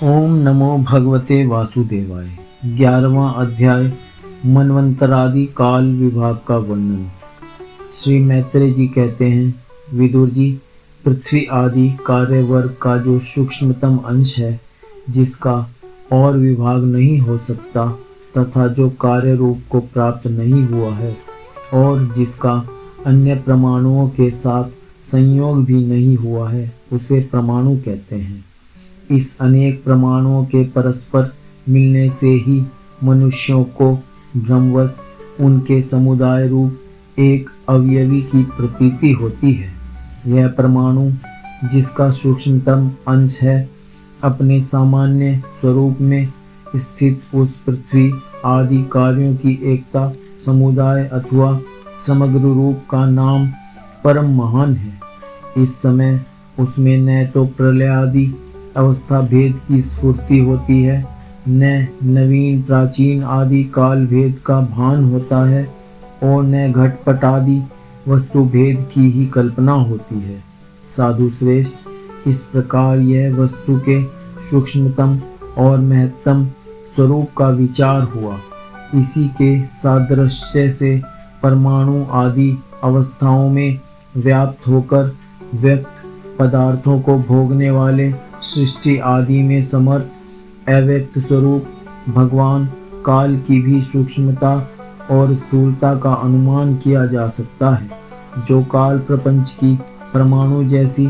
ओम नमो भगवते वासुदेवाय। 11वां अध्याय मनवंतरादि काल विभाग का वर्णन। श्री मैत्रेय जी कहते हैं, विदुर जी, पृथ्वी आदि कार्यवर्ग का जो सूक्ष्मतम अंश है, जिसका और विभाग नहीं हो सकता तथा जो कार्य रूप को प्राप्त नहीं हुआ है और जिसका अन्य परमाणुओं के साथ संयोग भी नहीं हुआ है, उसे परमाणु कहते हैं। इस अनेक परमाणुओं के परस्पर मिलने से ही मनुष्यों को भ्रमवश उनके समुदाय रूप एक अवयवी की प्रतीति होती है। यह परमाणु, जिसका सूक्ष्मतम अंश है, अपने सामान्य स्वरूप में स्थित उस पृथ्वी आदि कार्यों की एकता, समुदाय अथवा समग्र रूप का नाम परम महान है। इस समय उसमें न तो प्रलय आदि अवस्था भेद की स्फूर्ति होती है, न नवीन प्राचीन आदि काल भेद का भान होता है और न घटपट आदि वस्तु भेद की ही कल्पना होती है। साधु श्रेष्ठ, इस प्रकार यह वस्तु के सूक्ष्मतम और महत्तम स्वरूप का विचार हुआ। इसी के सादृश्य से परमाणु आदि अवस्थाओं में व्याप्त होकर व्यक्त पदार्थों को भोगने वाले सृष्टि आदि में समर्थ अव्यक्त स्वरूप भगवान काल की भी सूक्ष्मता और स्थूलता का अनुमान किया जा सकता है। जो काल प्रपंच की परमाणु जैसी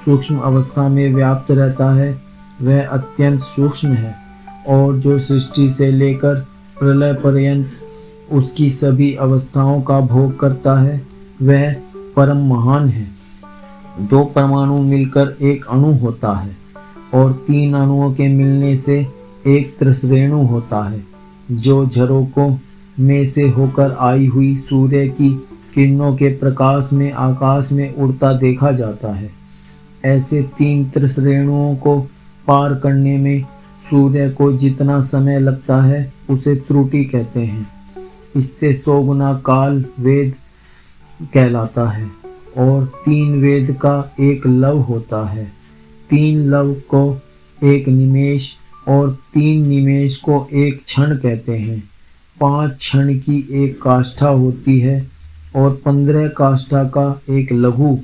सूक्ष्म अवस्था में व्याप्त रहता है, वह अत्यंत सूक्ष्म है, और जो सृष्टि से लेकर प्रलय पर्यंत उसकी सभी अवस्थाओं का भोग करता है, वह परम महान है। दो परमाणु मिलकर एक अणु होता है और तीन अणुओं के मिलने से एक त्रिसरेणु होता है, जो झरोकों में से होकर आई हुई सूर्य की किरणों के प्रकाश में आकाश में उड़ता देखा जाता है। ऐसे तीन त्रिसरेणुओं को पार करने में सूर्य को जितना समय लगता है, उसे त्रुटि कहते हैं। इससे 100 गुना काल वेद कहलाता है और 3 वेद का एक लव होता है। 3 लव को एक निमेष और 3 निमेष को एक क्षण कहते हैं। 5 क्षण की एक काष्ठा होती है और 15 काष्ठा का एक लघु,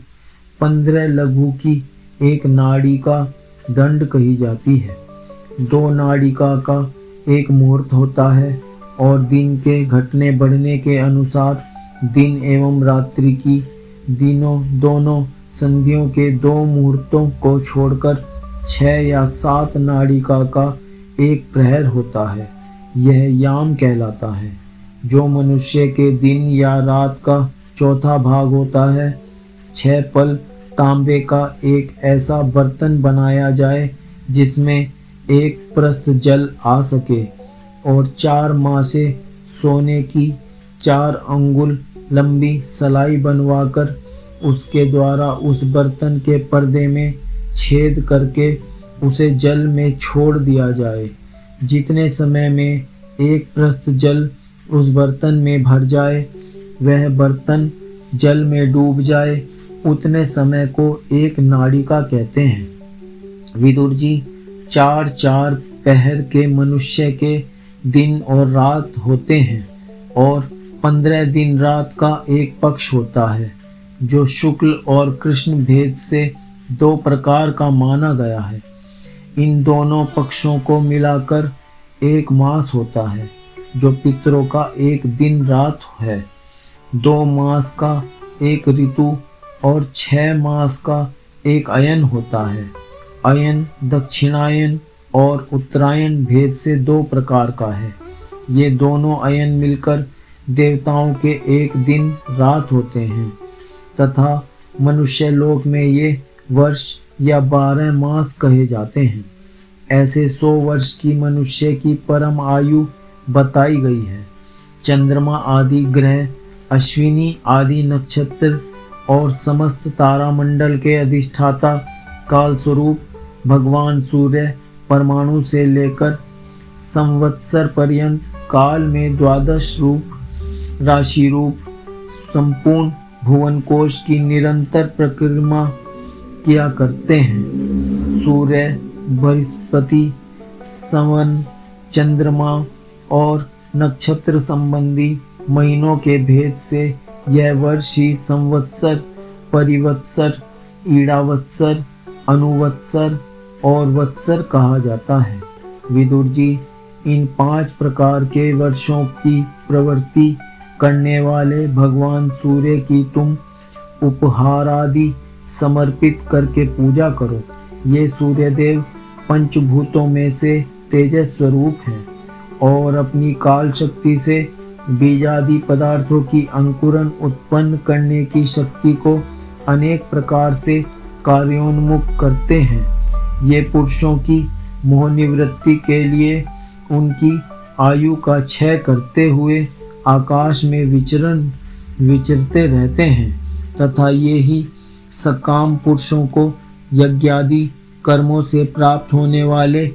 15 लघु की एक नाड़िका दंड कही जाती है। 2 नाड़िका का एक मुहूर्त होता है और दिन के घटने बढ़ने के अनुसार दिन एवं रात्रि की दोनों संधियों के 2 मुहूर्तों को छोड़कर 6 या 7 नाड़िका का एक प्रहर होता है। यह याम कहलाता है। जो मनुष्य के दिन या रात का चौथा भाग होता है, 6 पल तांबे का एक ऐसा बर्तन बनाया जाए जिसमें एक प्रस्थ जल आ सके, और 4 मासे सोने की 4 अंगुल लंबी सलाई बनवाकर उसके द्वारा उस बर्तन के पर्दे में छेद करके उसे जल में छोड़ दिया जाए। जितने समय में एक प्रस्थ जल उस बर्तन में भर जाए, वह बर्तन जल में डूब जाए, उतने समय को एक नाड़िका कहते हैं। विदुर जी, 4-4 पहर के मनुष्य के दिन और रात होते हैं और 15 दिन रात का एक पक्ष होता है, जो शुक्ल और कृष्ण भेद से 2 प्रकार का माना गया है। इन दोनों पक्षों को मिलाकर एक मास होता है, जो पितरों का एक दिन रात है। 2 मास का एक ऋतु और 6 मास का एक अयन होता है। अयन दक्षिणायन और उत्तरायण भेद से 2 प्रकार का है। ये दोनों अयन मिलकर देवताओं के एक दिन रात होते हैं, तथा मनुष्य लोक में ये वर्ष या 12 मास कहे जाते हैं। ऐसे 100 वर्ष की मनुष्य की परम आयु बताई गई है। चंद्रमा आदि ग्रह, अश्विनी आदि नक्षत्र और समस्त तारामंडल के अधिष्ठाता काल स्वरूप भगवान सूर्य परमाणु से लेकर संवत्सर पर्यंत काल में 12 रूप, राशि रूप संपूर्ण भुवन कोश की निरंतर परिक्रमा किया करते हैं। सूर्य, बृहस्पति, संवन, चंद्रमा और नक्षत्र संबंधी महीनों के भेद से यह वर्ष ही संवत्सर, परिवत्सर, ईड़ावत्सर, अनुवत्सर और वत्सर कहा जाता है। विदुर जी, इन 5 प्रकार के वर्षों की प्रवृत्ति करने वाले भगवान सूर्य की तुम उपहार आदि समर्पित करके पूजा करो। ये सूर्यदेव पंचभूतों में से तेजस स्वरूप हैं और अपनी काल शक्ति से बीजादि पदार्थों की अंकुरण उत्पन्न करने की शक्ति को अनेक प्रकार से कार्योन्मुख करते हैं। ये पुरुषों की मोह निवृत्ति के लिए उनकी आयु का क्षय करते हुए आकाश में विचरते रहते हैं तथा ये ही सकाम पुरुषों को यज्ञादि कर्मों से प्राप्त होने वाले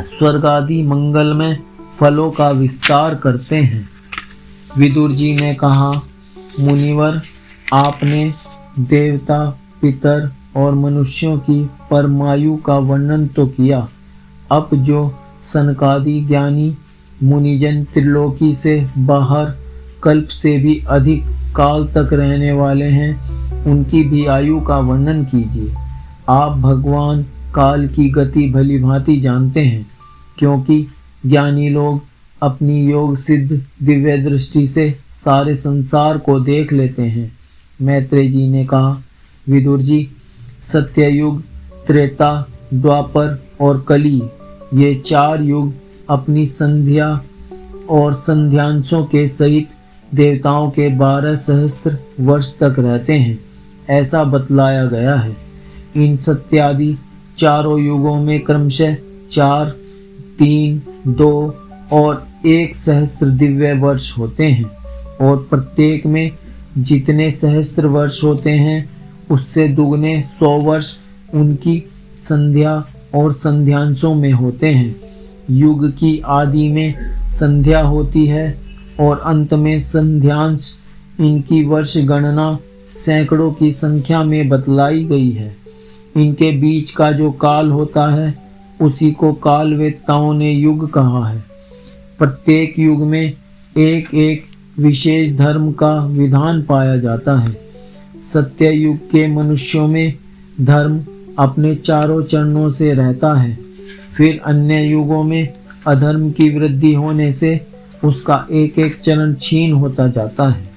स्वर्ग आदि मंगलमय फलों का विस्तार करते हैं। विदुर जी ने कहा, मुनिवर, आपने देवता, पितर और मनुष्यों की परमायु का वर्णन तो किया। अब जो सनकादि ज्ञानी मुनिजन त्रिलोकी से बाहर कल्प से भी अधिक काल तक रहने वाले हैं, उनकी भी आयु का वर्णन कीजिए। आप भगवान काल की गति भली भांति जानते हैं, क्योंकि ज्ञानी लोग अपनी योग सिद्ध दिव्य दृष्टि से सारे संसार को देख लेते हैं। मैत्रेय जी ने कहा, विदुर जी, सत्ययुग, त्रेता, द्वापर और कली, ये 4 युग अपनी संध्या और संध्यांशों के सहित देवताओं के 12 सहस्त्र वर्ष तक रहते हैं, ऐसा बतलाया गया है। इन सत्यादि चारों युगों में क्रमशः 4, 3, 2 और 1 सहस्त्र दिव्य वर्ष होते हैं और प्रत्येक में जितने सहस्त्र वर्ष होते हैं उससे दुगने 100 वर्ष उनकी संध्या और संध्यांशों में होते हैं। युग की आदि में संध्या होती है और अंत में संध्यांश। इनकी वर्ष गणना सैकड़ों की संख्या में बतलाई गई है। इनके बीच का जो काल होता है उसी को कालवेत्ताओं ने युग कहा है। प्रत्येक युग में एक एक विशेष धर्म का विधान पाया जाता है। सत्य युग के मनुष्यों में धर्म अपने चारों चरणों से रहता है, फिर अन्य युगों में अधर्म की वृद्धि होने से उसका एक एक चरण छीन होता जाता है।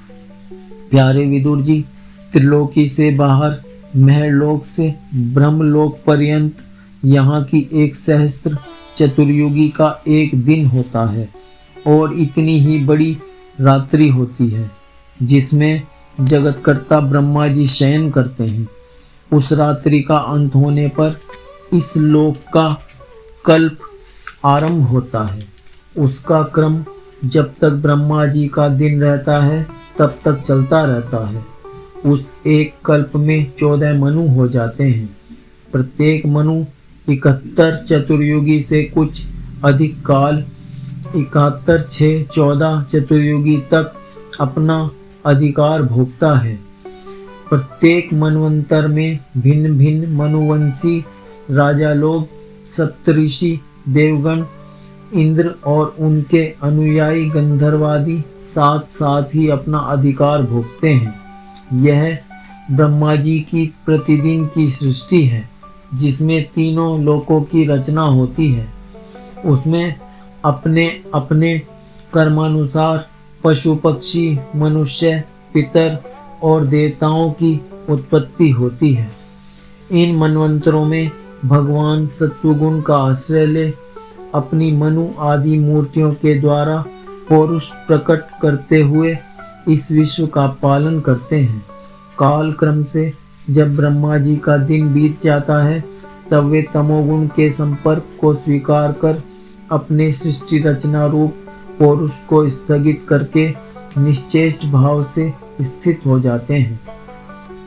प्यारे विदुर जी, त्रिलोकी से बाहर महलोक से ब्रह्मलोक पर्यंत यहाँ की 1 सहस्त्र चतुर्युगी का एक दिन होता है और इतनी ही बड़ी रात्रि होती है जिसमें जगतकर्ता ब्रह्मा जी शयन करते हैं। उस रात्रि का अंत होने पर इस लोक का कल्प आरंभ होता है। उसका क्रम जब तक ब्रह्मा जी का दिन रहता है तब तक चलता रहता है। उस एक कल्प में 14 मनु हो जाते हैं। प्रत्येक मनु 71 चतुर्युगी से कुछ अधिक काल 71, 6, 14 चतुर्युगी तक अपना अधिकार भोगता है। प्रत्येक मनवंतर में भिन्न भिन्न मनुवंशी राजा लोग, सप्तऋषि, देवगण, इंद्र और उनके अनुयायी गंधर्वादि साथ साथ ही अपना अधिकार भोगते हैं। यह ब्रह्मा जी की प्रतिदिन की सृष्टि है जिसमें तीनों लोकों की रचना होती है। उसमें अपने अपने कर्मानुसार पशु, पक्षी, मनुष्य, पितर और देवताओं की उत्पत्ति होती है। इन मनवंतरों में भगवान सत्वगुण का आश्रय ले अपनी मनु आदि मूर्तियों के द्वारा पौरुष प्रकट करते हुए इस विश्व का पालन करते हैं। काल क्रम से जब ब्रह्मा जी का दिन बीत जाता है तब वे तमोगुण के संपर्क को स्वीकार कर अपने सृष्टि रचना रूप पौरुष को स्थगित करके निश्चेष्ट भाव से स्थित हो जाते हैं।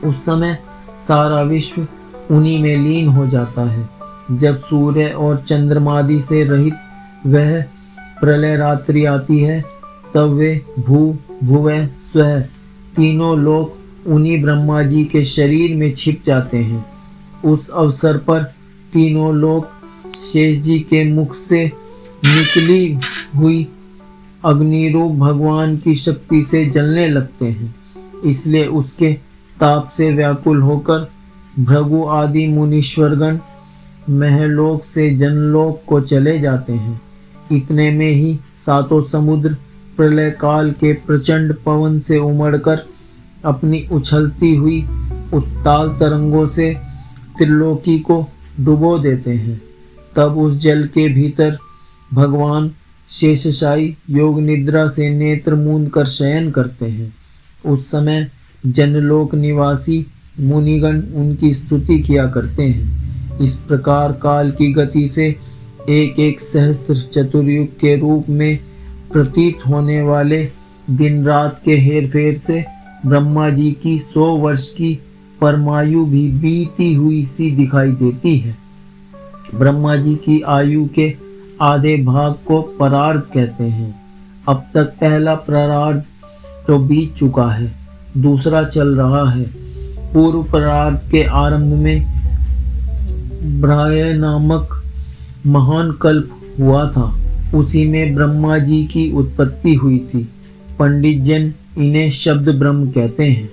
उस समय सारा विश्व उन्हीं में लीन हो जाता है। जब सूर्य और चंद्रमादि से रहित वह प्रलय रात्रि आती है तब वे भुवः स्वः तीनों लोक उन्हीं ब्रह्मा जी के शरीर में छिप जाते हैं। उस अवसर पर तीनों लोक शेष जी के मुख से निकली हुई अग्निरूप भगवान की शक्ति से जलने लगते हैं। इसलिए उसके ताप से व्याकुल होकर भृगु आदि मुनीश्वरगण महलोक से जनलोक को चले जाते हैं। इतने में ही सातों समुद्र प्रलय काल के प्रचंड पवन से उमड़कर अपनी उछलती हुई उत्ताल तरंगों से त्रिलोकी को डुबो देते हैं। तब उस जल के भीतर भगवान शेषशायी योग निद्रा से नेत्र मूंद कर शयन करते हैं। उस समय जनलोक निवासी मुनिगण उनकी स्तुति किया करते हैं। इस प्रकार काल की गति से एक एक सहस्त्र चतुर्युग के रूप में प्रतीत होने वाले दिन रात के हेरफेर से ब्रह्मा जी की 100 वर्ष की परमायु भी बीती हुई सी दिखाई देती है। ब्रह्मा जी की आयु के आधे भाग को परार्ध कहते हैं। अब तक पहला परार्ध तो बीत चुका है, दूसरा चल रहा है। पूर्व परार्ध के आरंभ में ब्राह्य नामक महान कल्प हुआ था। उसी में ब्रह्मा जी की उत्पत्ति हुई थी। पंडित जन इन्हें शब्द ब्रह्म कहते हैं।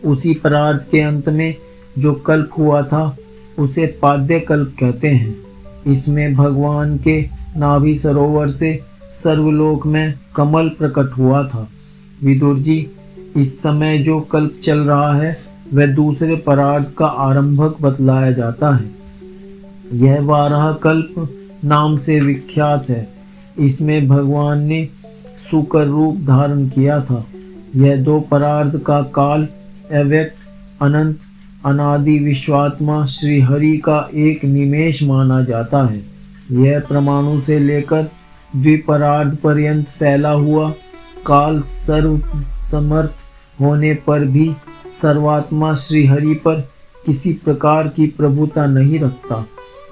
उसी परार्ध के अंत में जो कल्प हुआ था उसे पाद्य कल्प कहते हैं। इसमें भगवान के नाभि सरोवर से सर्वलोक में कमल प्रकट हुआ था। विदुर जी, इस समय जो कल्प चल रहा है वह दूसरे परार्ध का आरंभक बतलाया जाता है। यह वाराह कल्प नाम से विख्यात है। इसमें भगवान ने सूकर रूप धारण किया था। यह 2 परार्ध का काल अव्यक्त, अनंत, अनादि विश्वात्मा श्री हरि का एक निमेष माना जाता है। यह परमाणु से लेकर द्विपरार्ध पर्यंत फैला हुआ काल सर्व समर्थ होने पर भी सर्वात्मा श्री हरि पर किसी प्रकार की प्रभुता नहीं रखता।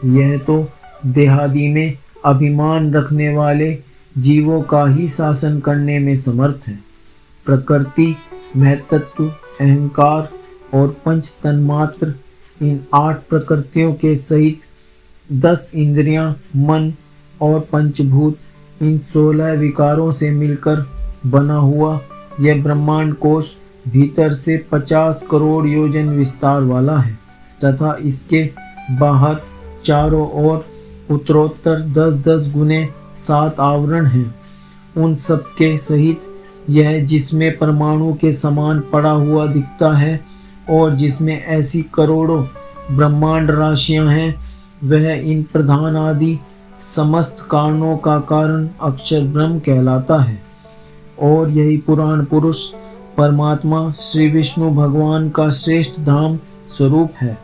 यह तो देहादि में अभिमान रखने वाले जीवों का ही शासन करने में समर्थ है। प्रकृति, महतत्व, अहंकार और पंच तन्मात्र, इन 8 प्रकृतियों के सहित 10 इंद्रियां, मन और पंचभूत, इन 16 विकारों से मिलकर बना हुआ यह ब्रह्मांड कोश भीतर से 50 करोड़ योजन विस्तार वाला है तथा इसके बाहर चारों ओर उत्तरोत्तर 10-10 गुने 7 आवरण हैं। उन सब के सहित यह जिसमें परमाणु के समान पड़ा हुआ दिखता है और जिसमें ऐसी करोड़ों ब्रह्मांड राशियां हैं, वह इन प्रधान आदि समस्त कारणों का कारण अक्षर ब्रह्म कहलाता है। और यही पुराण पुरुष परमात्मा श्री विष्णु भगवान का श्रेष्ठ धाम स्वरूप है।